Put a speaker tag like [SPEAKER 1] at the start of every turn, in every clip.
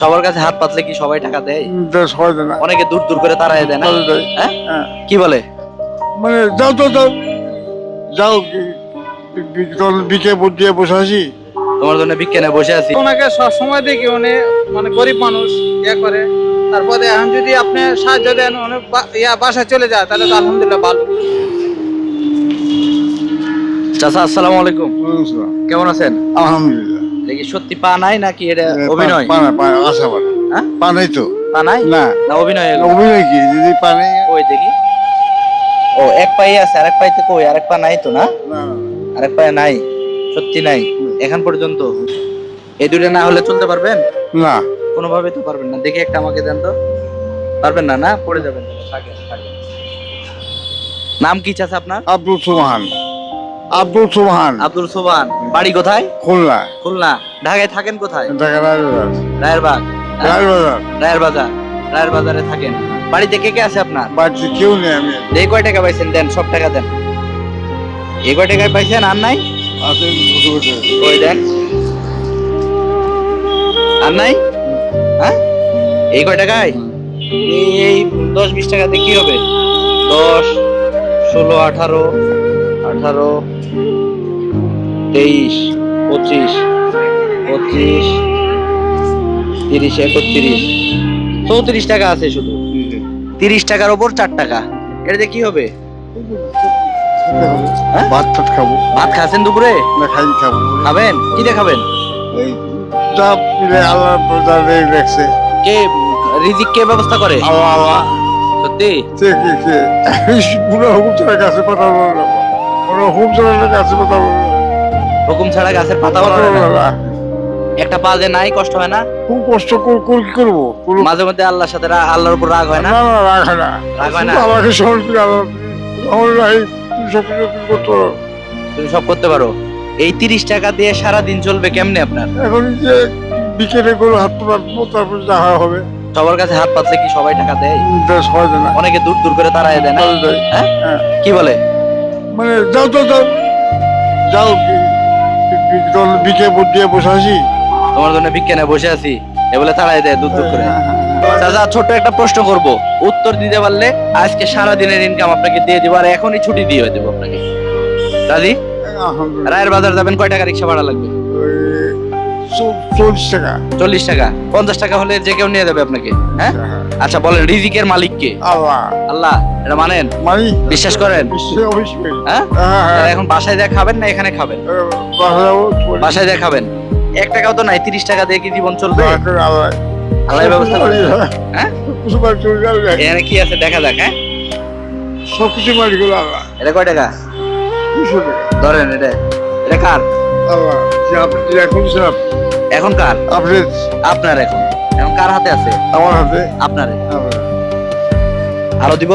[SPEAKER 1] সবার কাছে হাত পাতলে কি সবাই টাকা দেয়?
[SPEAKER 2] সবাই দেয় না।
[SPEAKER 1] অনেকে দূর দূর করে তাড়ায় দেয় না?
[SPEAKER 2] তাড়ায় দেয়।
[SPEAKER 1] হ্যাঁ?
[SPEAKER 2] হ্যাঁ।
[SPEAKER 1] কি বলে?
[SPEAKER 2] মানে যাও তো যাও যাও বিকে ভোট দিয়ে বসে আছি।
[SPEAKER 1] তোমার জন্য বিজ্ঞানে বসে আছি।
[SPEAKER 3] ওনাকে সবসময় দেখি উনি মানে গরিব মানুষ ইয়ে করে, তারপরে এখন যদি আপনি সাহায্য দেন উনি বাসায় চলে যায় তাহলে তো আলহামদুলিল্লাহ ভালো।
[SPEAKER 1] চাচা আসসালামু আলাইকুম, কেমন আছেন?
[SPEAKER 2] আলহামদুলিল্লাহ।
[SPEAKER 1] এটা কি সত্যি পা নাই নাকি এটা অভিনয়?
[SPEAKER 2] আশাবাদ
[SPEAKER 1] হ্যাঁ?
[SPEAKER 2] পা নাই তো।
[SPEAKER 1] পা নাই
[SPEAKER 2] না
[SPEAKER 1] না অভিনয় এগুলো?
[SPEAKER 2] অভিনয় কি যদি পা নেই।
[SPEAKER 1] কই দেখি। ও এক পায়ে আছে, আরেক পাইতে কই? আরেক পা নাই তো না?
[SPEAKER 2] না
[SPEAKER 1] আরেক পায়ে নাই, সত্যি নাই এখন পর্যন্ত? এই দুটো না হলে চলতে পারবেন?
[SPEAKER 2] না
[SPEAKER 1] কোনোভাবে তো পারবেন না। দেখি একটা আমাকে দেন তো। পারবেন না? না পড়ে যাবেন। থাকেন থাকেন। নাম কি চাচা আপনার?
[SPEAKER 2] আব্দুল সুবহান। আব্দুল সুবহান।
[SPEAKER 1] আব্দুল সোবান। বাড়ি কোথায়?
[SPEAKER 2] খুলনা।
[SPEAKER 1] খুলনা। ঢাকায় থাকেন কোথায়?
[SPEAKER 2] ঢাকা রাজবাজার।
[SPEAKER 1] রায়েরবাগ।
[SPEAKER 2] রাজবাজার।
[SPEAKER 1] রায়ের বাজার। রায়ের বাজারে থাকেন। বাড়িতে কে কে আছে আপনার?
[SPEAKER 2] বাড়িতে কেউ নেই আমি।
[SPEAKER 1] এই কয় টাকা পাইছেন দেন, সব টাকা দেন। এই কয় টাকায় পাইছেন আর নাই?
[SPEAKER 2] আছে
[SPEAKER 1] ওই দেন। আর নাই? হ্যাঁ? এই কয় টাকায়? এই 10-20 টাকাতে কি হবে? 10, 16, 18, 23, 25, 30, 31, 34 টাকা আছে শুধু। 30 টাকার উপর 4 টাকা, এটাতে কি হবে? হ্যাঁ?
[SPEAKER 2] ভাত টাত খাবো।
[SPEAKER 1] ভাত খাচ্ছেন দুপুরে?
[SPEAKER 2] না খাই খাবো।
[SPEAKER 1] খাবেন? কি দিয়ে খাবেন?
[SPEAKER 2] এই যা মিলে আল্লাহ রেখেছে।
[SPEAKER 1] কে রিজিক কে ব্যবস্থা করে?
[SPEAKER 2] আল্লাহ আল্লাহ
[SPEAKER 1] সত্যি?
[SPEAKER 2] কে পুরো হুকুম ছাড়া গাছে পাঠাবো না। পুরো হুকুম ছাড়া গাছে পাঠাবো না।
[SPEAKER 1] হুকুম ছাড়া গাছের পাতা বলে না। একটা পা যে নাই, কষ্ট হয় না?
[SPEAKER 2] খুব কষ্ট কি করবো?
[SPEAKER 1] মাঝে মধ্যে আল্লাহর সাথে আল্লাহর উপর রাগ হয় না?
[SPEAKER 2] না না রাগ হয় না।
[SPEAKER 1] রাগ হয় না?
[SPEAKER 2] শুধু আমাকে স্মরণ করে আল্লাহ আমার রাই তুই সব কিছু তুমি করতে পারো।
[SPEAKER 1] তুমি সব করতে পারো। এই 30 টাকা দিয়ে সারা দিন চলবে কেমনে আপনার?
[SPEAKER 2] এখন যে বিকেলে করে হাত পাতবো তারপর যা হবে।
[SPEAKER 1] সবার কাছে হাত পাতলে কি সবাই টাকা দেয়?
[SPEAKER 2] সবাই দেয় না।
[SPEAKER 1] অনেকে দূর দূর করে তাড়ায় দেয় না?
[SPEAKER 2] তাড়ায় দেয়।
[SPEAKER 1] হ্যাঁ?
[SPEAKER 2] হ্যাঁ।
[SPEAKER 1] কি বলে?
[SPEAKER 2] মানে যাও তো যাও যাও বিকে ভোট দিয়ে বসে আছি।
[SPEAKER 1] তোমার জন্য বিজ্ঞানে বসে আছি এ বলে তাড়ায় দেয় দূর দূর করে। চাচা ছোট্ট একটা প্রশ্ন করব, উত্তর দিতে পারলে আজকে সারা দিনের ইনকাম আপনাকে দিয়ে দিব, আর এখনই ছুটি দিয়ে দেবো আপনাকে। রাজি?
[SPEAKER 2] আলহামদুলিল্লাহ।
[SPEAKER 1] রায়ের বাজার যাবেন, কয় টাকা রিক্সা ভাড়া লাগবে?
[SPEAKER 2] 40 টাকা।
[SPEAKER 1] 40 টাকা। 50 টাকা হলে যে কেউ নিয়ে যাবে আপনাকে। হ্যাঁ? আচ্ছা বলেন, রিজিকের মালিক কে?
[SPEAKER 2] আল্লাহ।
[SPEAKER 1] আল্লাহ। এটা মানেন?
[SPEAKER 2] মানে
[SPEAKER 1] বিশ্বাস করেন?
[SPEAKER 2] অবশ্যই।
[SPEAKER 1] হ্যাঁ? তাহলে এখন বাসায় যা খাবেন না এখানে খাবেন? বাসায় যা খাবেন। 1 টাকাও তো নাই, 30 টাকা দিয়ে কি জীবন চলবে? আল্লাহ ব্যবস্থা করে। হ্যাঁ? এখানে কি আছে দেখা যাক। হ্যাঁ?
[SPEAKER 2] সবকিছু মালিক হলো আল্লাহ।
[SPEAKER 1] এটা কয় টাকা?
[SPEAKER 2] 200 টাকা।
[SPEAKER 1] ধরেন এটা। এটা কার?
[SPEAKER 2] আল্লাহ যে আপনি যে এখন সব
[SPEAKER 1] এখন কার?
[SPEAKER 2] আপনি
[SPEAKER 1] আপনার। এখন এখন কার হাতে আছে?
[SPEAKER 2] আমার হাতে।
[SPEAKER 1] আপনার।
[SPEAKER 2] আমার
[SPEAKER 1] আরো দিব?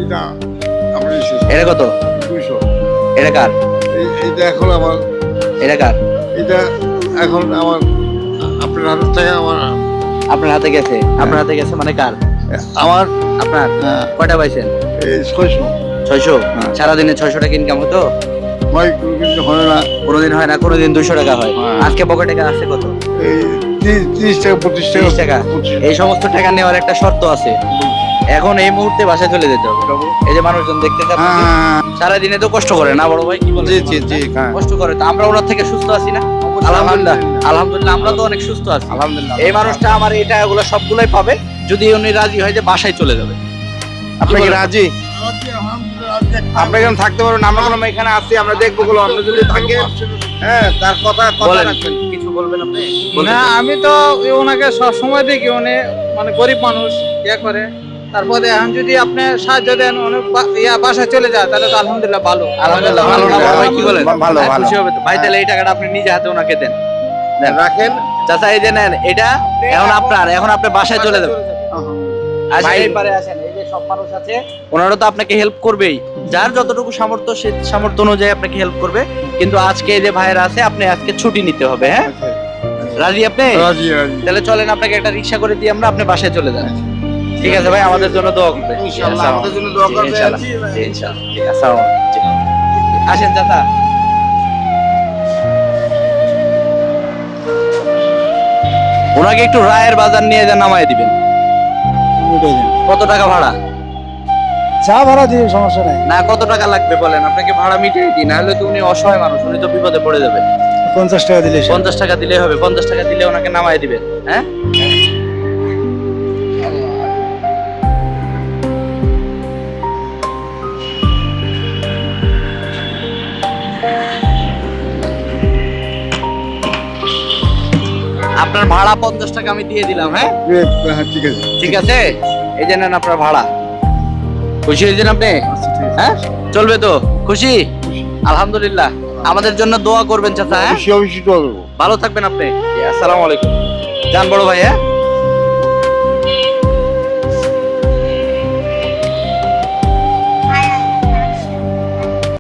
[SPEAKER 2] এটা আপনি
[SPEAKER 1] এটা কত?
[SPEAKER 2] 200।
[SPEAKER 1] এটা কার?
[SPEAKER 2] এইটা এখন আমার।
[SPEAKER 1] এটা কার?
[SPEAKER 2] এটা এখন আমার। আপনার হাতের টাকা আমার।
[SPEAKER 1] আপনার হাতে গেছে? আপনার হাতে গেছে মানে কার?
[SPEAKER 2] আমার।
[SPEAKER 1] আপনার।
[SPEAKER 2] হ্যাঁ।
[SPEAKER 1] কয়টা পাইছেন?
[SPEAKER 2] এই 600।
[SPEAKER 1] 600?
[SPEAKER 2] হ্যাঁ।
[SPEAKER 1] সারাদিনে 600 টাকা ইনকাম হতো?
[SPEAKER 2] হয় কিন্তু হয় না।
[SPEAKER 1] কোনোদিন হয় না, কোনোদিন 200 টাকা হয়।
[SPEAKER 2] হ্যাঁ।
[SPEAKER 1] আজকে পকেটে টাকা আছে কত?
[SPEAKER 2] এই 30 টাকা 25 টাকা।
[SPEAKER 1] 30 টাকা। এই সমস্ত টাকা নেওয়ার একটা শর্ত আছে। এখন এই মুহূর্তে বাসায় চলে যেতে হবে। এই যে মানুষজন দেখতে চাচ্ছে সারাদিনে তো কষ্ট করে না বড় ভাই? কি বলেন?
[SPEAKER 2] জি হ্যাঁ।
[SPEAKER 1] কষ্ট করে তো আমরা ওনার থেকে সুস্থ আছি না? আলহামদুলিল্লাহ। আলহামদুলিল্লাহ আমরা তো অনেক সুস্থ আছি।
[SPEAKER 2] আলহামদুলিল্লাহ।
[SPEAKER 1] এই মানুষটা আমার এই টাকাগুলো সবগুলাই পাবে যদি উনি রাজি হয় যে বাসায় চলে যাবে।
[SPEAKER 4] আপনি কি রাজি? আপনি এখানে থাকতে পারবেন, আমরা কোনো এখানে আছি, আমরা দেখবো গুলো। আপনি যদি থাকেন, হ্যাঁ তার কথা
[SPEAKER 1] বলেন,
[SPEAKER 4] রাখবেন।
[SPEAKER 1] কিছু বলবেন আপনি?
[SPEAKER 3] না আমি তো ওনাকে সবসময় দেখি উনি মানে গরিব মানুষ ইয়ে করে, তারপরে এখন যদি আপনি সাহায্য দেন উনি বাসায় চলে যায় তাহলে তো আলহামদুলিল্লাহ ভালো।
[SPEAKER 1] আলহামদুলিল্লাহ ভালো না বড় ভাই? কি বলেন?
[SPEAKER 4] ভালো,
[SPEAKER 1] হ্যাঁ,
[SPEAKER 4] ভালো।
[SPEAKER 1] খুশি হবে তো ভাই। তাহলে এই টাকাটা আপনি নিজে হাতে ওনাকে দেন।
[SPEAKER 4] রাখেন।
[SPEAKER 1] চাচা এই যে নেন, এটা এখন আপনার। এখন আপনি বাসায় চলে যাবেন। আসেন
[SPEAKER 4] ভাই।
[SPEAKER 1] এই পারে আসেন। এই যে সব মানুষ আছে, ওনারা তো আপনাকে হেল্প করবেই। যার যতটুকু সামর্থ্য সে সামর্থ্য অনুযায়ী আপনাকে হেল্প করবে। কিন্তু আজকে এই যে ভাইয়েরা আছে, আপনি আজকে ছুটি নিতে হবে। হ্যাঁ? রাজি আপনি?
[SPEAKER 2] রাজি রাজি।
[SPEAKER 1] তাহলে চলেন আপনাকে একটা রিক্সা করে দিই আমরা, আপনি বাসায় চলে যান। ঠিক আছে ভাই, আমাদের জন্য দোয়া করবে।
[SPEAKER 4] ইনশাআল্লাহ আমাদের জন্য দোয়া করবেন।
[SPEAKER 1] ইনশাআল্লাহ। জি, ইনশাআল্লাহ। ঠিক আছে, আসসালামু আলাইকুম। আসেন চাচা। ওনাকে একটু রায়ের বাজার নিয়ে যা নামায় দিবেন।
[SPEAKER 2] মিটাই দেন।
[SPEAKER 1] কত টাকা ভাড়া?
[SPEAKER 2] চা ভাড়া দিয়ে সমস্যা নাই,
[SPEAKER 1] না কত টাকা লাগবে বলেন, আপনাকে ভাড়া মিটিয়ে দিই, নাহলে তো উনি অসহায় মানুষ, উনি তো বিপদে পড়ে যাবে।
[SPEAKER 2] 50 টাকা দিলে
[SPEAKER 1] 50 টাকা দিলে হবে, 50 টাকা দিলে ওনাকে নামায় দিবেন। হ্যাঁ আপনার ভাড়া 50 টাকা আমি দিয়ে দিলাম। হ্যাঁ
[SPEAKER 2] ঠিক আছে।
[SPEAKER 1] ঠিক আছে, এই যে নেন আপনার ভাড়া। খুশি হয়েছেন আপনি?
[SPEAKER 2] আচ্ছা, ঠিক আছে।
[SPEAKER 1] হ্যাঁ চলবে তো? খুশি? আলহামদুলিল্লাহ। আমাদের জন্য দোয়া করবেন চাচা। হ্যাঁ
[SPEAKER 2] অবশ্যই অবশ্যই দোয়া করবো।
[SPEAKER 1] ভালো থাকবেন আপনি। আসসালামু আলাইকুম। যান বড় ভাই। হ্যাঁ